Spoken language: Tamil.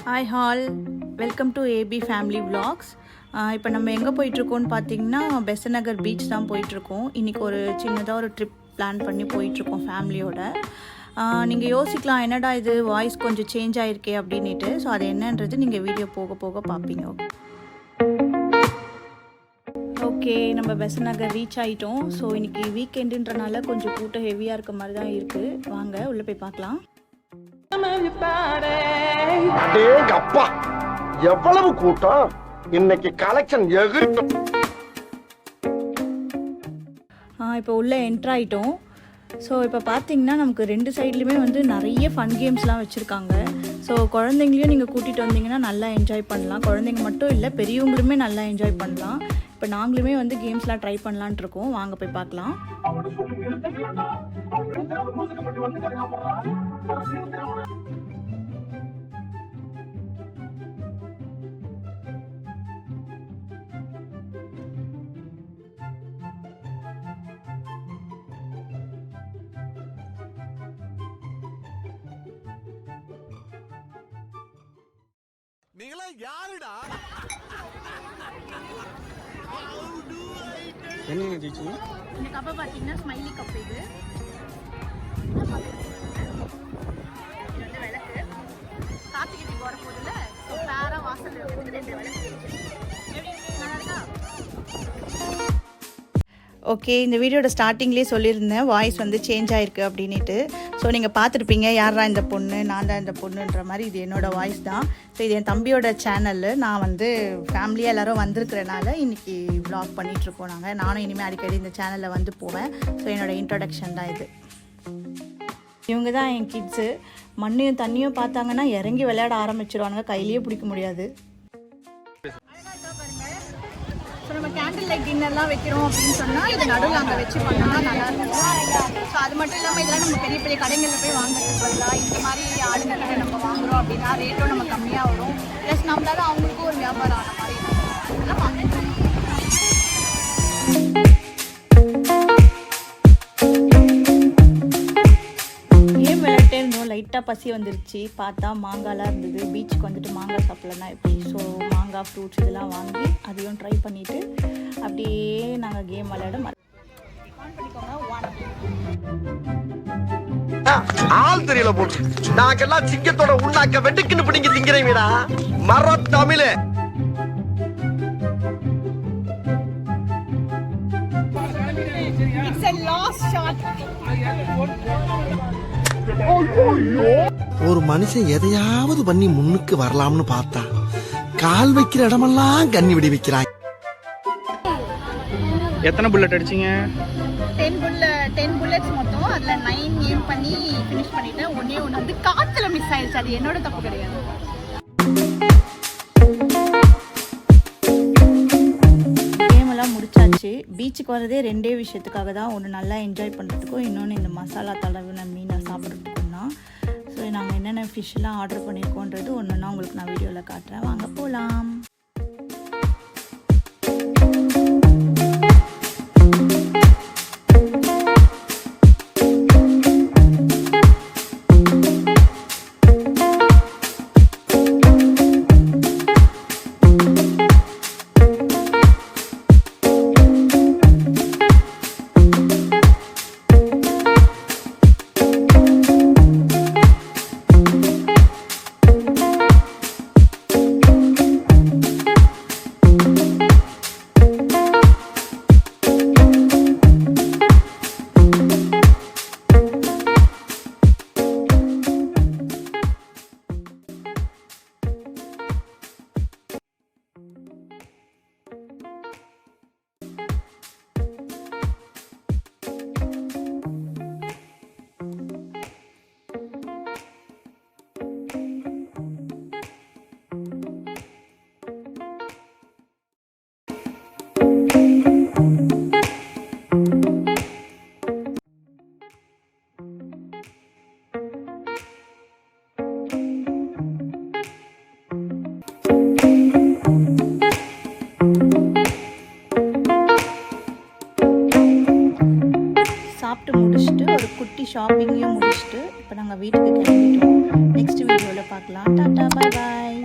Hi all, welcome to AB family vlogs. இப்போ நம்ம எங்கே போயிட்டுருக்கோன்னு பார்த்தீங்கன்னா பெசன்ட் நகர் பீச் தான் போயிட்டுருக்கோம். இன்றைக்கி ஒரு சின்னதாக ஒரு ட்ரிப் பிளான் பண்ணி போயிட்டுருக்கோம் ஃபேமிலியோட. நீங்கள் யோசிக்கலாம், என்னடா இது வாய்ஸ் கொஞ்சம் சேஞ்ச் ஆகிருக்கே அப்படின்ட்டு. ஸோ அது என்னன்றது நீங்கள் வீடியோ போக போக பார்ப்பீங்க. ஓகே, நம்ம பெசன்ட் நகர் ரீச் ஆகிட்டோம். ஸோ இன்றைக்கி வீக்கெண்டுன்றனால கொஞ்சம் கூட்டம் ஹெவியாக இருக்க மாதிரி தான் இருக்குது. வாங்க உள்ளே போய் பார்க்கலாம். அப்பா எவ்வளவு கூட்டம் இன்னைக்கு, கலெக்ஷன் எகிரும். இப்போ உள்ளே என்ட்ரு ஆகிட்டோம். ஸோ இப்போ பார்த்தீங்கன்னா நமக்கு ரெண்டு சைட்லேயுமே வந்து நிறைய ஃபன் கேம்ஸ்லாம் வச்சுருக்காங்க. ஸோ குழந்தைங்களையும் நீங்கள் கூட்டிகிட்டு வந்தீங்கன்னா நல்லா என்ஜாய் பண்ணலாம். குழந்தைங்க மட்டும் இல்லை, பெரியவங்களுமே நல்லா என்ஜாய் பண்ணலாம். இப்போ நாங்களுமே வந்து கேம்ஸ்லாம் ட்ரை பண்ணலான்ட்டு இருக்கோம். வாங்க போய் பார்க்கலாம். நீங்களா யாருடா? என்ன ஜெயிச்சு? இந்த கப்பை பார்த்தீங்கன்னா ஸ்மைலி கப். இது வந்து விளக்கு கார்த்திகை போகிற போதில் பேரா வாசல் ரெண்டு விளக்கு. நல்லா இருக்கா? ஓகே, இந்த வீடியோட ஸ்டார்டிங்லேயே சொல்லியிருந்தேன் வாய்ஸ் வந்து சேஞ்ச் ஆகிருக்கு அப்படின்ட்டு. ஸோ நீங்கள் பார்த்துருப்பீங்க, யாரா இந்த பொண்ணு, நான் தான் இந்த பொண்ணுன்ற மாதிரி. இது என்னோடய வாய்ஸ் தான். ஸோ இது என் தம்பியோட சேனலு. நான் வந்து ஃபேமிலியாக எல்லோரும் வந்திருக்கிறனால இன்றைக்கி வ்ளாக் பண்ணிகிட்ருக்கோம் நாங்கள். நானும் இனிமேல் அடிக்கடி இந்த சேனலில் வந்து போவேன். ஸோ என்னோடய இன்ட்ரொடக்ஷன் தான் இது. இவங்க தான் என் கிட்ஸு. மண்ணையும் தண்ணியும் பார்த்தாங்கன்னா இறங்கி விளையாட ஆரம்பிச்சிருவானுங்க, கையிலேயே பிடிக்க முடியாது. ஸோ நம்ம கேண்டில் லைட் டின்னர்லாம் வைக்கிறோம் அப்படின்னு சொன்னால் இது நடுவில் அங்கே வச்சு பண்ணோம்னா நல்லாயிருக்கும். ஸோ அது மட்டும் இல்லாமல் இதெல்லாம் நம்ம பெரிய பெரிய கடைகளில் போய் வாங்குறதுக்கு பதிலாக இந்த மாதிரி ஆளுங்கிட்ட நம்ம வாங்குகிறோம் அப்படின்னா ரேட்டும் நம்ம கம்மியாக வரும். ப்ளஸ் நம்மளால அவங்களுக்கும் ஒரு வியாபாரம் ஆன மாதிரி இதெல்லாம் வாங்கிட்டு லைட்டாக பசி வந்துருச்சு. பார்த்தா மாங்காய்லாம் இருந்தது. பீச்சுக்கு வந்துட்டு மாங்காய் சாப்பிட்லன்னா எப்படி? ஸோ மாங்காய், ஃப்ரூட்ஸ் இதெல்லாம் வாங்கி அதையும் ட்ரை பண்ணிவிட்டு அப்படியே நாங்கள் கேம் விளையாட ஆள் தெரியல போட்டு நாங்கெல்லாம் சிங்கத்தோட உண்ணாக்க வெட்டுக்குன்னு பிடிங்க திங்கிறீங்கடா மர தமிழ். ஒரு மனுஷன் எதையாவது பண்ணி முன்னுக்கு வரலாம்னு பார்த்தா கால் வைக்கிற இடமெல்லாம் கண்ணி விடி வைக்கிறாங்க. எத்தனை புல்லட் அடிச்சீங்க? 10 புல்லட்ஸ் மொத்தம். அதுல 9 ஏம் பண்ணி ஃபினிஷ் பண்ணிட்டேன். ஒண்ணே ஒன்று வந்து காத்துல மிஸ் ஆயிடுச்சு. அது என்னோட தப்பு கிடையாது. கேம் எல்லாம் முடிச்சாச்சு. பீச்சுக்கு வரதே ரெண்டே விஷயத்துக்காக தான். ஒன்று நல்லா என்ஜாய் பண்ணுறதுக்கும், இன்னொன்று இந்த மசாலா தடவின மீனை சாப்பிட்றதுக்கும் தான். ஸோ நாங்கள் என்னென்ன ஃபிஷ்லாம் ஆர்டர் பண்ணியிருக்கோன்றது ஒன்றுன்னா உங்களுக்கு நான் வீடியோவில் காட்டுறேன். வாங்க போகலாம். சாப்பிட்டு முடிச்சுட்டு ஒரு குட்டி ஷாப்பிங்கையும் முடிச்சுட்டு இப்போ நாங்கள் வீட்டுக்கு கிளம்பிட்டோம். நெக்ஸ்ட் வீடியோவில் பார்க்கலாம். Tata, bye bye.